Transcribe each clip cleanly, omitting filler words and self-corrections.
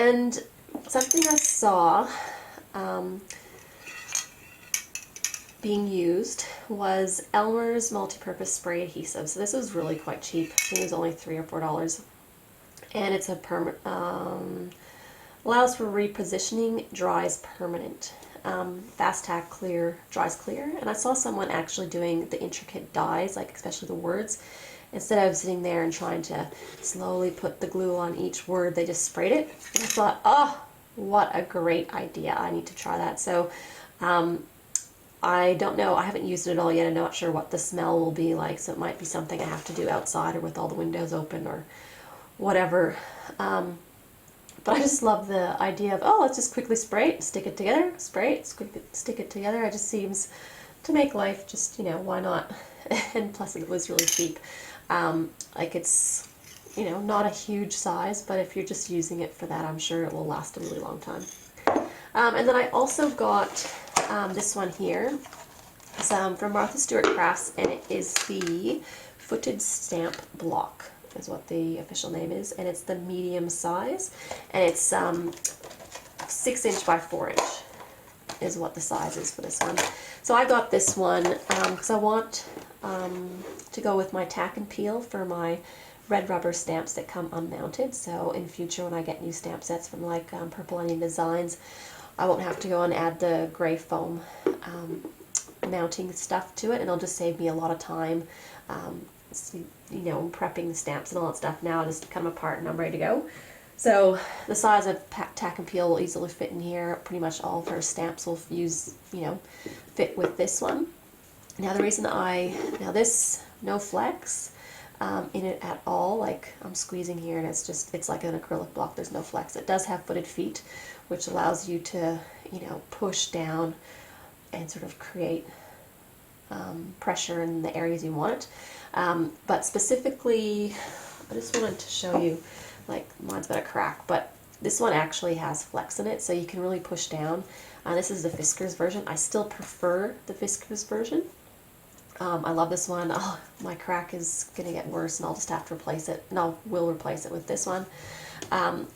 And something I saw being used was Elmer's multi-purpose spray adhesive. So this was really quite cheap. I think it was only $3 or $4. And it's a allows for repositioning, dries permanent. Fast tack clear, dries clear. And I saw someone actually doing the intricate dyes, like especially the words. Instead of sitting there and trying to slowly put the glue on each word, they just sprayed it. And I thought, oh, what a great idea. I need to try that. So I don't know. I haven't used it at all yet. I'm not sure what the smell will be like. So it might be something I have to do outside or with all the windows open or whatever. But I just love the idea of, oh, let's just quickly spray it, stick it together, spray it, stick it together. It just seems to make life just, you know, why not? And plus it was really cheap. Like it's, you know, not a huge size, but if you're just using it for that, I'm sure it will last a really long time. And then I also got this one here. It's from Martha Stewart Crafts, and it is the Footed Stamp Block, is what the official name is, and it's the medium size, and it's 6 inch by 4 inch is what the size is for this one. So I got this one because I want to go with my tack and peel for my red rubber stamps that come unmounted. So in future when I get new stamp sets from like Purple Onion Designs, I won't have to go and add the gray foam mounting stuff to it, and it'll just save me a lot of time, you know, prepping the stamps and all that stuff. Now I just cut them apart and I'm ready to go. So the size of tack and peel will easily fit in here. Pretty much all of her stamps will fit with this one. Now the reason this, no flex in it at all. Like I'm squeezing here and it's like an acrylic block. There's no flex. It does have footed feet, which allows you to, you know, push down and sort of create pressure in the areas you want. But specifically, I just wanted to show you, like mine's got a crack, but this one actually has flex in it, so you can really push down. This is the Fiskars version. I still prefer the Fiskars version. I love this one. Oh, my crack is going to get worse, and I'll just have to replace it, and I will replace it with this one.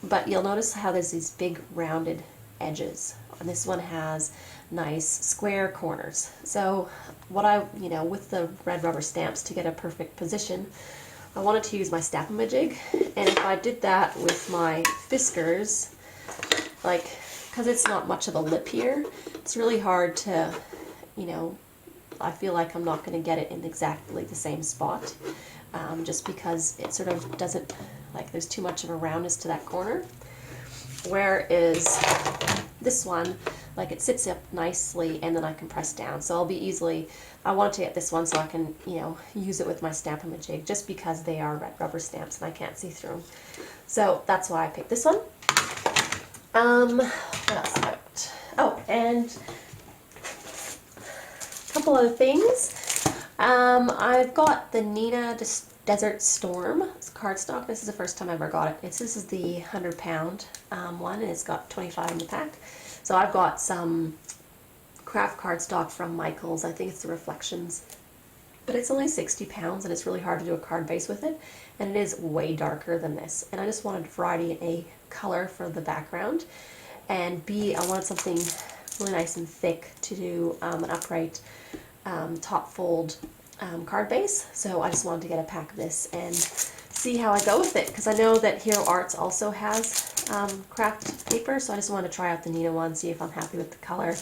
But you'll notice how there's these big rounded edges, and this one has nice square corners. So what with the red rubber stamps, to get a perfect position, I wanted to use my Stamp-A-Ma-Jig, and if I did that with my Fiskars, like, because it's not much of a lip here, it's really hard to, you know, I feel like I'm not going to get it in exactly the same spot, just because it sort of doesn't, like, there's too much of a roundness to that corner. Whereas this one, like, it sits up nicely and then I can press down. So I'll be easily, I wanted to get this one so I can, you know, use it with my Stamp-A-Ma-Jig, just because they are red rubber stamps and I can't see through them. So that's why I picked this one. What else have I got? Oh, and a couple other things. I've got the Nina Desert Storm cardstock. This is the first time I ever got it. This is the 100-pound one, and it's got 25 in the pack. So I've got some craft cardstock from Michael's. I think it's the Reflections, but it's only 60 pounds, and it's really hard to do a card base with it, and it is way darker than this. And I just wanted variety in A, color for the background, and B, I wanted something really nice and thick to do an upright top fold card base. So I just wanted to get a pack of this and see how I go with it, because I know that Hero Arts also has craft paper, so I just wanted to try out the Nina one, see if I'm happy with the color,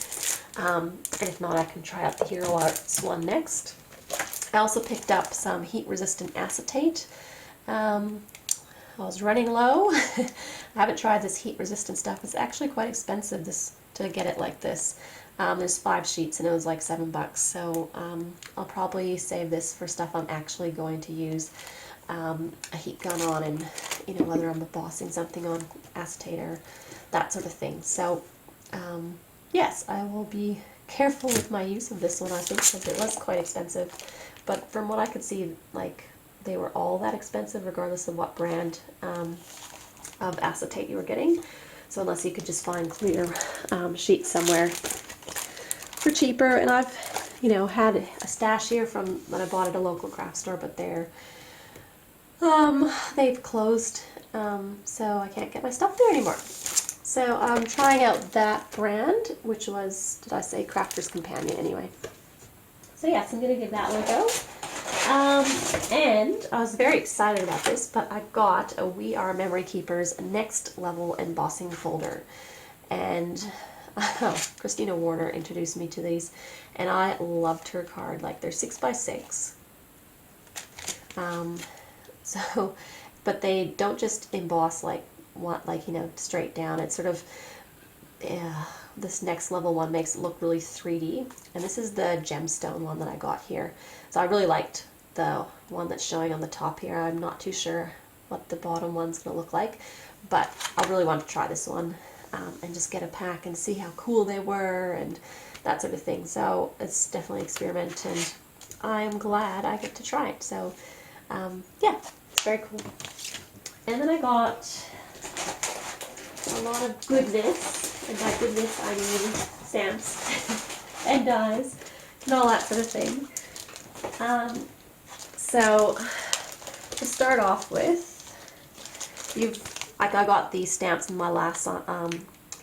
and if not, I can try out the Hero Arts one next. I also picked up some heat-resistant acetate. I was running low. I haven't tried this heat-resistant stuff. It's actually quite expensive to get it like this. There's 5 sheets and it was like $7, so I'll probably save this for stuff I'm actually going to use a heat gun on, and, you know, whether I'm embossing something on acetate or that sort of thing. So yes, I will be careful with my use of this one, I think, because it was quite expensive. But from what I could see, like, they were all that expensive regardless of what brand of acetate you were getting. So unless you could just find clear sheets somewhere for cheaper. And I've, you know, had a stash here from when I bought at a local craft store, but they've closed, so I can't get my stuff there anymore. So I'm trying out that brand, which was, did I say Crafter's Companion anyway? So yes, I'm going to give that one a go. And I was very excited about this, but I got a We Are Memory Keepers Next Level Embossing Folder. And Christina Warner introduced me to these, and I loved her card. Like, they're 6x6. So, but they don't just emboss like straight down. It's sort of, this next level one makes it look really 3D. And this is the gemstone one that I got here. So I really liked the one that's showing on the top here. I'm not too sure what the bottom one's going to look like, but I really want to try this one and just get a pack and see how cool they were and that sort of thing. So it's definitely an experiment, and I'm glad I get to try it. So yeah, it's very cool. And then I got a lot of goodness, and by goodness I mean stamps and dies and all that sort of thing. So to start off with, I got these stamps in my last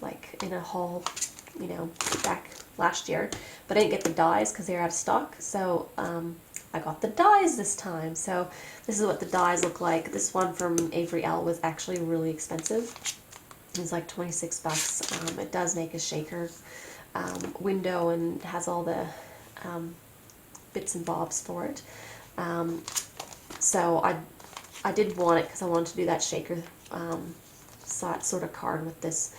like in a haul, back last year, but I didn't get the dies because they were out of stock. So I got the dies this time. So this is what the dies look like. This one from Avery L was actually really expensive. It was like 26 bucks. It does make a shaker window and has all the bits and bobs for it. So I did want it because I wanted to do that shaker sort of card with this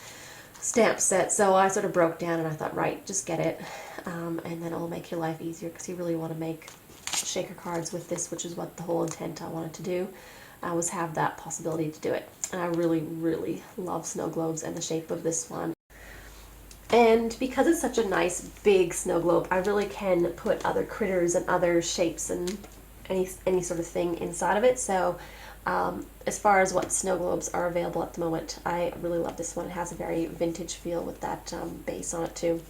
stamp set. So I sort of broke down and I thought, right, just get it, and then it'll make your life easier, because you really want to make shaker cards with this, which is what the whole intent I wanted to do, was have that possibility to do it. And I really, really love snow globes and the shape of this one. And because it's such a nice big snow globe, I really can put other critters and other shapes and any sort of thing inside of it. So as far as what snow globes are available at the moment, I really love this one. It has a very vintage feel with that base on it too.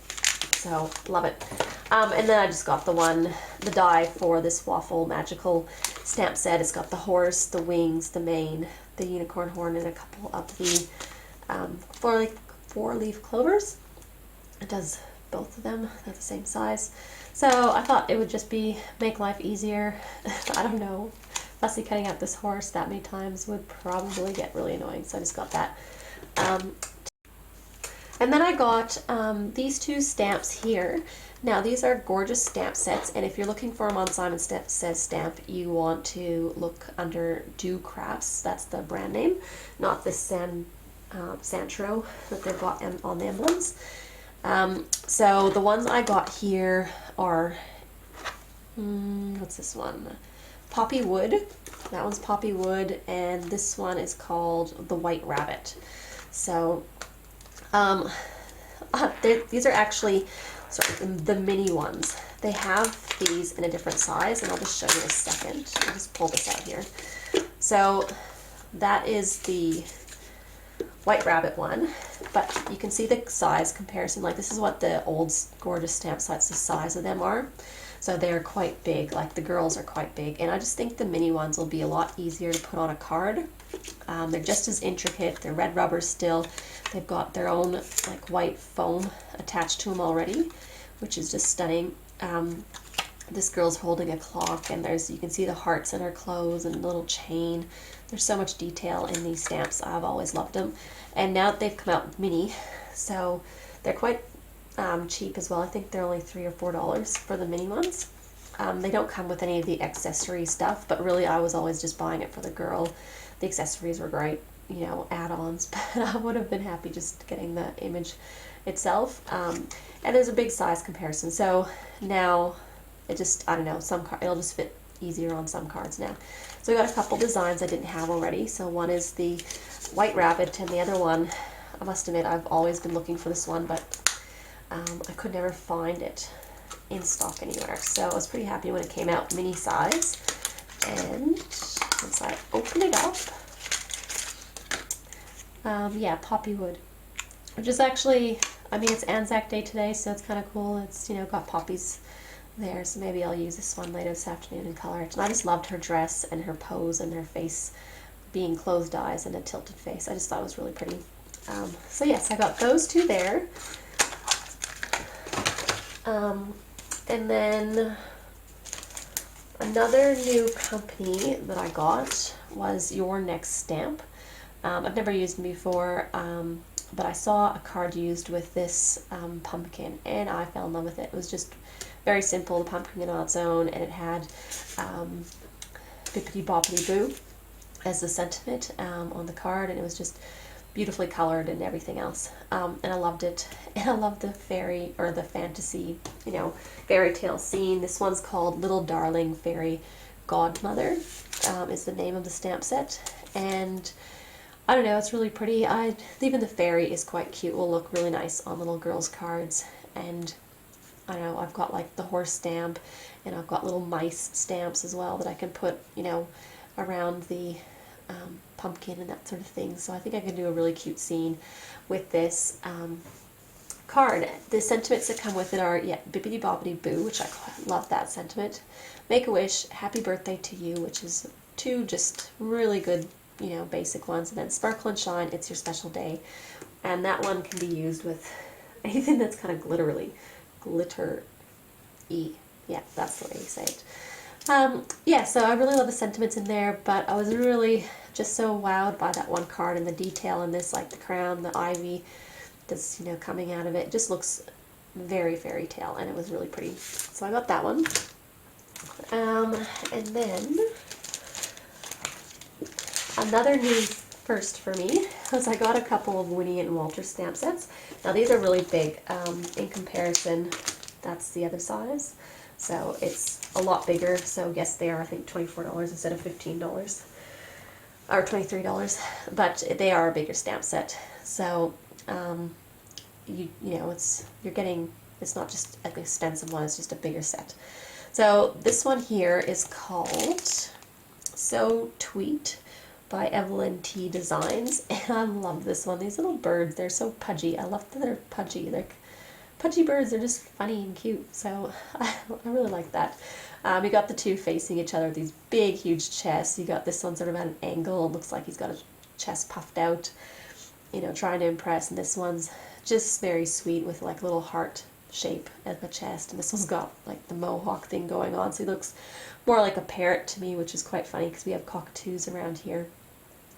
So love it. And then I just got the die for this Waffle Magical stamp set. It's got the horse, the wings, the mane, the unicorn horn, and a couple of the four-leaf clovers. It does both of them. They're the same size. So I thought it would just make life easier. I don't know. Fussy cutting out this horse that many times would probably get really annoying. So I just got that. And then I got these two stamps here. Now these are gorgeous stamp sets, and if you're looking for them on Simon Says Stamp, you want to look under Do Crafts. That's the brand name, not the Santro that they've got on the emblems. So the ones I got here are, what's this one? Poppy Wood. That one's Poppy Wood, and this one is called the White Rabbit. So these are actually the mini ones. They have these in a different size, and I'll just show you in a second. I'll just pull this out here. So that is the White Rabbit one, but you can see the size comparison. Like, this is what the old gorgeous stamp sets, the size of them are. So they're quite big, like the girls are quite big, and I just think the mini ones will be a lot easier to put on a card. They're just as intricate. They're red rubber still. They've got their own like white foam attached to them already, which is just stunning. This girl's holding a clock, and you can see the hearts in her clothes and a little chain. There's so much detail in these stamps. I've always loved them, and now that they've come out mini, so they're quite cheap as well. I think they're only $3 or $4 for the mini ones. They don't come with any of the accessory stuff, but really I was always just buying it for the girl. The accessories were great, add-ons, but I would have been happy just getting the image itself. And there's a big size comparison, so now it just, I don't know, it'll just fit easier on some cards now. So we got a couple designs I didn't have already. So one is the White Rabbit, and the other one, I must admit, I've always been looking for this one, but I could never find it in stock anywhere. So I was pretty happy when it came out mini size. And once I open it up, yeah, Poppy Wood, which is actually, it's Anzac Day today, so it's kind of cool. It's, got poppies there, so maybe I'll use this one later this afternoon and color it. And I just loved her dress and her pose and her face being closed eyes and a tilted face. I just thought it was really pretty. So yes, I got those two there. And then another new company that I got was Your Next Stamp. I've never used them before, but I saw a card used with this pumpkin, and I fell in love with it. It was just very simple, the pumpkin on its own, and it had Bippity Boppity Boo as the sentiment on the card, and it was just beautifully colored and everything else. And I loved it. And I love the fairy, or the fantasy, fairy tale scene. This one's called Little Darling Fairy Godmother, is the name of the stamp set. And I don't know, it's really pretty. Even the fairy is quite cute. Will look really nice on little girls' cards. And I don't know, I've got like the horse stamp, and I've got little mice stamps as well that I can put, around the pumpkin and that sort of thing. So I think I can do a really cute scene with this card. The sentiments that come with it are, Bippity Boppity Boo, which I love that sentiment. Make a Wish, Happy Birthday to You, which is two just really good, basic ones. And then Sparkle and Shine, It's Your Special Day. And that one can be used with anything that's kind of glittery. Yeah, that's the way you say it. So I really love the sentiments in there, but I was really just so wowed by that one card and the detail in this, like the crown, the ivy that's, coming out of it. It just looks very fairy tale, and it was really pretty. So I got that one. And then another new first for me was I got a couple of Winnie and Walter stamp sets. Now these are really big. In comparison, that's the other size. So it's a lot bigger. So yes, they are, I think, $24 instead of $15 or $23, but they are a bigger stamp set. So it's not just an expensive one, it's just a bigger set. So this one here is called So Tweet by Evelyn T Designs, and I love this one. These little birds, they're so pudgy. I love that they're pudgy. They're pudgy birds, they're just funny and cute, so I really like that. You got the two facing each other with these big, huge chests. You got this one sort of at an angle. It looks like he's got his chest puffed out, trying to impress. And this one's just very sweet with like a little heart shape at the chest. And this one's got like the mohawk thing going on, so he looks more like a parrot to me, which is quite funny because we have cockatoos around here.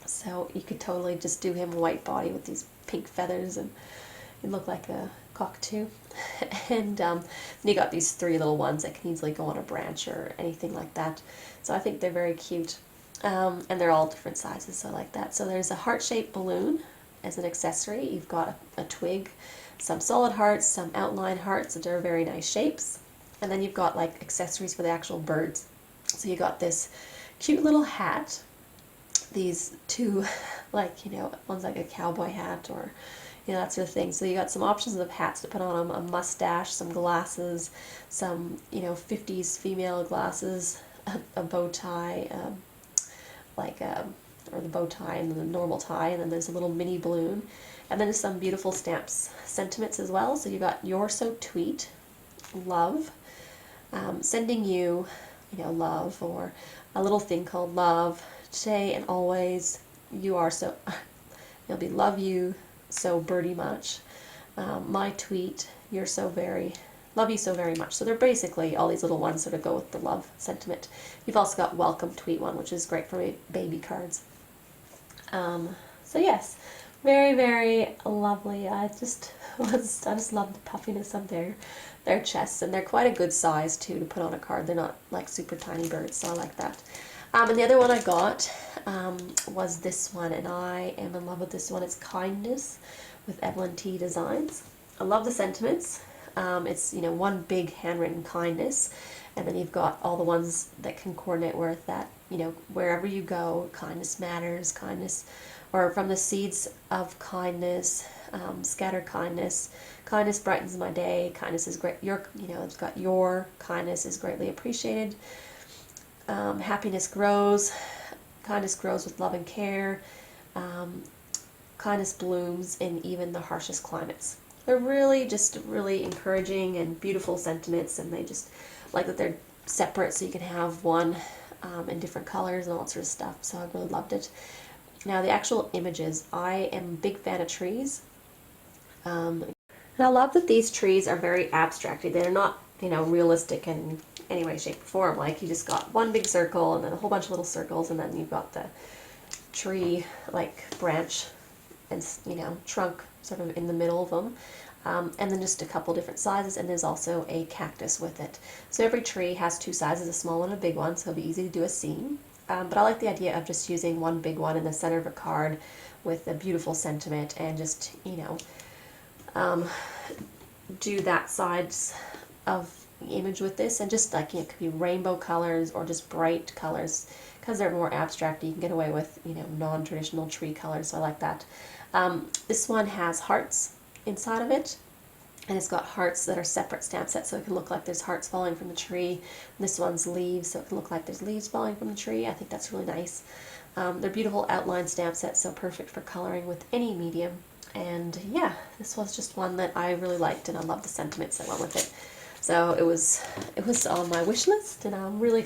So you could totally just do him a white body with these pink feathers, and he'd look like a cockatoo. And then you got these three little ones that can easily go on a branch or anything like that. So I think they're very cute. And they're all different sizes, so I like that. So there's a heart-shaped balloon as an accessory. You've got a twig, some solid hearts, some outline hearts that are very nice shapes. And then you've got like accessories for the actual birds. So you got this cute little hat, these two, one's like a cowboy hat or that sort of thing. So you got some options of hats to put on them: a mustache, some glasses, some 50s female glasses, a bow tie, or the bow tie and then the normal tie, and then there's a little mini balloon, and then some beautiful stamps, sentiments as well. So you got You're So Tweet, love, sending you, love, or a little thing called love, today and always, you are so, it'll be love you so birdie much, my tweet, you're so very, love you so very much. So they're basically all these little ones sort of go with the love sentiment. You've also got welcome tweet one, which is great for baby cards. So yes, very, very lovely. I just love the puffiness of their chests, and they're quite a good size too to put on a card. They're not like super tiny birds, so I like that. And the other one I got was this one, and I am in love with this one. It's Kindness with Evelyn T Designs. I love the sentiments. It's one big handwritten kindness, and then you've got all the ones that can coordinate with that. Wherever you go, kindness matters. Kindness, or from the seeds of kindness, scatter kindness. Kindness brightens my day. Kindness is great. It's got your kindness is greatly appreciated. Happiness grows. Kindness grows with love and care. Kindness blooms in even the harshest climates. They're really encouraging and beautiful sentiments, and they just like that they're separate, so you can have one in different colors and all that sort of stuff. So I really loved it. Now the actual images, I am a big fan of trees. And I love that these trees are very abstracted. They're not, you know, realistic in any way, shape, or form. Like you just got one big circle and then a whole bunch of little circles, and then you've got the tree, like branch and, you know, trunk sort of in the middle of them. And then just a couple different sizes, and there's also a cactus with it. So every tree has two sizes, a small one and a big one, so it'll be easy to do a scene. But I like the idea of just using one big one in the center of a card with a beautiful sentiment, and just, you know, do that sides of the image with this, and just like, it could be rainbow colors or just bright colors, because they're more abstract. You can get away with, you know, non-traditional tree colors, so I like that. This one has hearts inside of it, and it's got hearts that are separate stamp sets, so it can look like there's hearts falling from the tree. This one's leaves, so it can look like there's leaves falling from the tree. I think that's really nice. They're beautiful outline stamp sets, so perfect for coloring with any medium. And yeah, this was just one that I really liked, and I love the sentiments that went with it. So it was on my wish list, and I'm really